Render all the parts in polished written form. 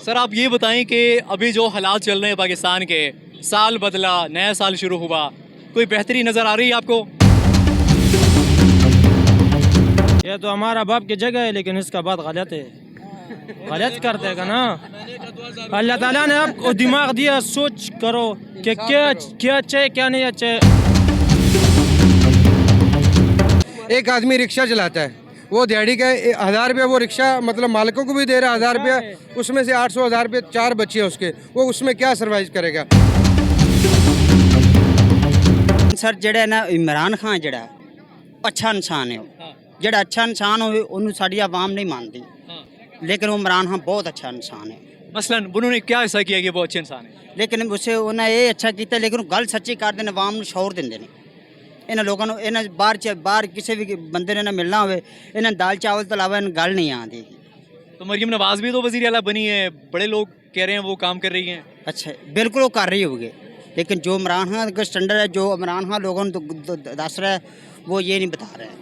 Sir आप ये बताएं कि अभी जो हालात चल रहे हैं पाकिस्तान के, साल बदला, नया साल शुरू हुआ, कोई बेहतरी नज़र आ रही है आपको? ये तो हमारा बाप की जगह है, लेकिन इसका बात गलत है, गलत करते हैं ना। अल्लाह ताला ने आपको दिमाग दिया, सोच करो कि क्या अच्छा है क्या नहीं अच्छा है। एक आदमी रिक्शा चलाता है, वो दिहाड़ी का 1000 रुपया वो रिक्शा मतलब मालिकों को भी दे रहा है 1000 रुपया, उसमें से 800 1000 रुपये 4 बच्चे हैं उसके, वो उसमें क्या सर्वाइव करेगा। सर ਜਿਹੜਾ ਨਾ ਇਮਰਾਨ ਖਾਨ ਜਿਹੜਾ ਅੱਛਾ ਇਨਸਾਨ ਹੈ, ਜਿਹੜਾ ਅੱਛਾ ਇਨਸਾਨ ਹੋਵੇ ਉਹਨੂੰ ਸਾਡੀ ਆਵਾਮ ਨਹੀਂ ਮੰਨਦੀ, लेकिन वो इमरान खान बहुत अच्छा इंसान है। मसलन उन्होंने क्या ऐसा किया कि वो अच्छे इंसान है? लेकिन उसे उन्हें ये अच्छा किया, लेकिन गल सच्ची कर देने आवाम ਨੂੰ ਸ਼ੌਰ ਦਿੰਦੇ ਨੇ। ਇਹਨਾਂ ਲੋਕਾਂ ਨੂੰ ਇਹਨਾਂ ਬਾਹਰ ਕਿਸੇ ਵੀ ਬੰਦੇ ਨੇ ਨਾ ਮਿਲਣਾ ਹੋਵੇ, ਇਹਨਾਂ ਦਾਲ ਚਾवल ਤੋਂ ਇਲਾਵਾ ਇਹਨਾਂ ਗੱਲ नहीं आती। तो मरियम नवाज भी तो वज़ीर आला बनी है, बड़े लोग कह रहे हैं वो काम कर रही हैं। अच्छा बिल्कुल वो कर रही होगी, लेकिन जो इमरान खान का स्टैंडर्ड है, जो इमरान खान लोगों को दस रहा है, वो ये नहीं बता रहा है।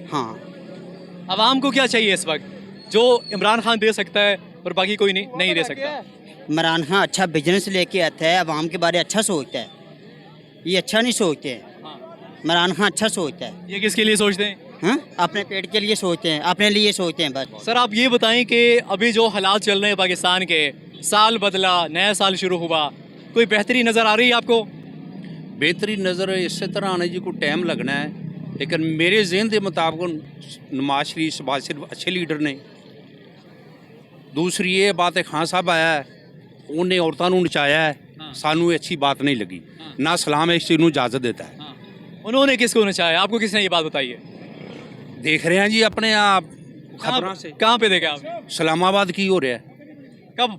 हाँ आवाम को क्या चाहिए इस वक्त जो इमरान खान दे सकता है और बाकी कोई नहीं दे सकता? इमरान खान अच्छा बिजनेस लेके आता है, आवाम के बारे अच्छा सोचता है, ये अच्छा नहीं सोचते हैं। इमरान खान अच्छा सोचता है। ये किसके लिए सोचते हैं? हाँ अपने पेट के लिए सोचते हैं, अपने लिए सोचते हैं बस। सर आप ये बताएं कि अभी जो हालात चल रहे हैं पाकिस्तान के, साल बदला, नया साल शुरू हुआ, कोई बेहतरी नज़र आ रही है आपको? बेहतरी नज़र इस तरह आने जी कोई टाइम लगना है, लेकिन मेरे जहन के मुताबिक नवाज शरीफ शहबाज शरीफ अच्छे लीडर ने। दूसरी ये बात है, खान साहब आया है, उन्हें औरतों को नचाया है, सानू अच्छी बात नहीं लगी, ना सलाम इस चीज़ को इजाज़त देता है। उन्होंने किसको नचाया, आपको किसने ये बात बताई है? देख रहे हैं जी अपने आप खबरों से। कहाँ पे देखा आपने? इस्लामाबाद की हो रहा है। कब?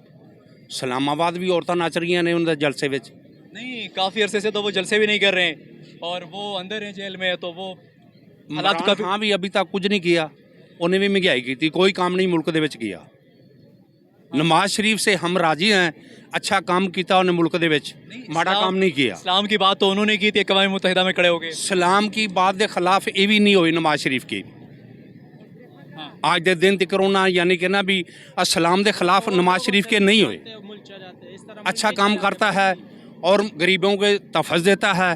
इस्लामाबाद भी औरतें नच रही ने उनके जलसे में। नहीं, काफ़ी अरसे से तो वो जलसे भी नहीं कर रहे हैं और वो अंदर हैं जेल में, तो वो हालात इमरान खान भी अभी तक कुछ नहीं किया, उन्हें भी महंगाई की थी, कोई काम नहीं मुल्क दे विच किया। नवाज शरीफ से हम राजी हैं, अच्छा काम किया उन्हें मुल्क दे विच, माड़ा काम नहीं किया। इस्लाम की बात तो उन्होंने की थी, अक़वाम मुत्तहिदा में खड़े हो गए। सलाम की बात के खिलाफ ये भी नहीं हुई नवाज शरीफ की। आज के दिन तक उन्होंने यानी कि ना भी सलाम के खिलाफ नवाज शरीफ के नहीं हुए। अच्छा काम करता है और गरीबों के तहफ़्फ़ुज़ देता है,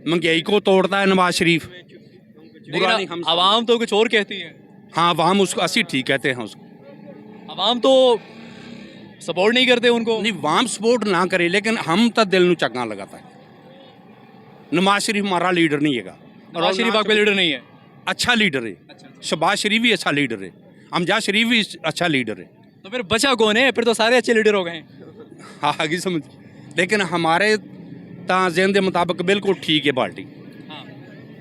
महंगाई को तोड़ता है नवाज शरीफ। बुरा नहीं, हम आवाम तो कुछ और कहती है। हाँ आवाम उसको असी ठीक कहते हैं उसको, आवाम तो सपोर्ट नहीं करते उनको। नहीं वाम सपोर्ट ना करे, लेकिन हम तो दिल में चंगा लगाता है। नवाज शरीफ हमारा लीडर नहीं है, नवाज शरीफ आपका लीडर नहीं है? अच्छा लीडर है। शहबाज शरीफ भी अच्छा लीडर है, हमजा शरीफ भी अच्छा लीडर है। तो फिर बचा कौन है? फिर तो सारे अच्छे लीडर हो गए। हाँ आगे समझ, लेकिन हमारे जहन के मुताबिक बिल्कुल ठीक है पार्टी।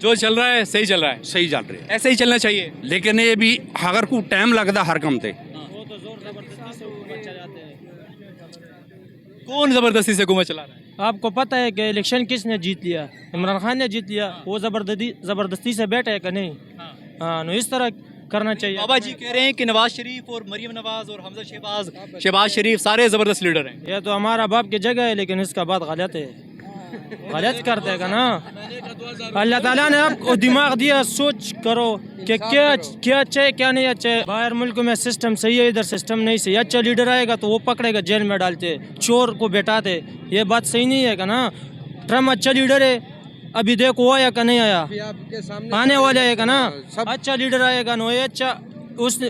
जो चल रहा है सही चल रहा है, सही चल रही है, ऐसे ही चलना चाहिए। लेकिन ये भी अगर कोई टाइम लगता हर काम से। कौन ज़बरदस्ती से हुकूमत चला रहा है? आपको पता है कि इलेक्शन किसने जीत लिया? इमरान खान ने जीत लिया। वो जबरदस्ती से बैठे है कि नहीं? हाँ, इस तरह करना चाहिए। बाबा जी कह रहे हैं कि नवाज शरीफ और मरियम नवाज और हमजा शहबाज शरीफ सारे ज़बरदस्त लीडर हैं। ये तो हमारा बाप की जगह है, लेकिन इसका बात गलत है, गलत करते हैं ना। अल्लाह ताला ने आपको दिमाग दिया, सोच करो कि क्या अच्छा है क्या नहीं अच्छा है। बाहर मुल्क में सिस्टम सही है, इधर सिस्टम नहीं सही। अच्छा लीडर आएगा तो वो पकड़ेगा, जेल में डालते, चोर को बैठाते, ये बात सही नहीं है का ना। ट्रम्प अच्छा लीडर है, अभी देखो आया का नहीं आया, आने वाला है का ना। अच्छा लीडर आएगा ना, अच्छा उसने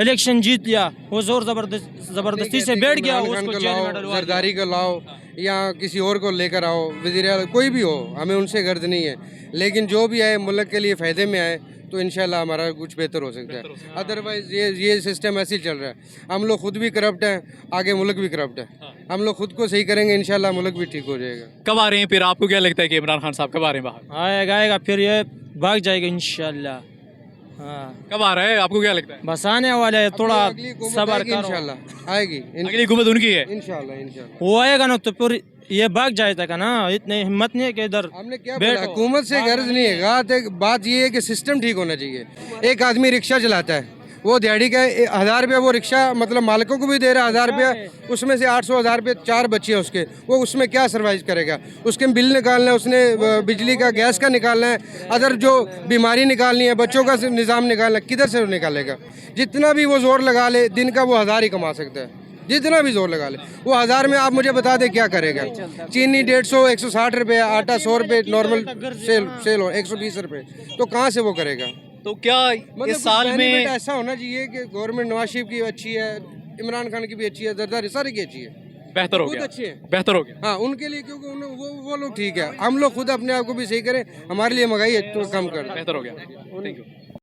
इलेक्शन जीत लिया, वो जोर जबरदस्ती से बैठ गया, उसको जेल में डलवा दिया। जरदारी को लाओ या किसी और को लेकर आओ, वज़ीर आला कोई भी हो, हमें उनसे गर्ज नहीं है, लेकिन जो भी आए मुल्क के लिए फ़ायदे में आए तो इंशाल्लाह हमारा कुछ बेहतर हो सकता है। अदरवाइज़ ये सिस्टम ऐसे ही चल रहा है। हम लोग खुद भी करप्ट हैं, आगे मुल्क भी करप्ट है। हम लोग खुद को सही करेंगे, इंशाल्लाह मुल्क भी ठीक हो जाएगा। कब आ रहे हैं फिर? आपको क्या लगता है कि इमरान खान साहब कब आ रहे हैं बाहर? आएगा फिर ये भाग जाएगा इंशाल्लाह। हाँ कब आ रहा है आपको क्या लगता है? बस आने वाला है, थोड़ा सब्र करो, इंशाल्लाह आएगी। अगली हुकूमत उनकी है इंशाल्लाह वो आएगा ना तो फिर ये भाग जाएगा का ना। इतनी हिम्मत नहीं है कि इधर हमने क्या बोला, हुकूमत से गर्ज नहीं है। बात ये है कि सिस्टम ठीक होना चाहिए। एक आदमी रिक्शा चलाता है, वो दिहाड़ी का 1000 रुपया वो रिक्शा मतलब मालिकों को भी दे रहा है 1000 रुपया, उसमें से 800 1000 रुपये 4 बच्चे हैं उसके, वो उसमें क्या सर्वाइव करेगा। उसके बिल निकालना है, उसने बिजली का गैस का निकालना है, अदर जो बीमारी निकालनी है, बच्चों का निज़ाम निकालना है, किधर से वो निकालेगा? जितना भी वो जोर लगा ले दिन का वो 1000 ही कमा सकता है। जितना भी जोर लगा ले। वो 1000 में आप मुझे बता दें क्या करेगा। चीनी 150 160 रुपये, आटा 100 रुपये नॉर्मल सेल हो 120 रुपये, तो कहाँ से वो करेगा। तो क्या मतलब इस साल कुछ में benefit ऐसा होना चाहिए कि गवर्नमेंट नवाज शरीफ की अच्छी है, इमरान खान की भी अच्छी है, जरदारी सारी की अच्छी है, बेहतर हो बहुत गया, अच्छी है। बेहतर हो गया। हाँ उनके लिए, क्योंकि वो लोग ठीक है, हम लोग खुद अपने आप को भी सही करें, हमारे लिए महंगाई तो कम कर दें। बेहतर हो गया। Thank you.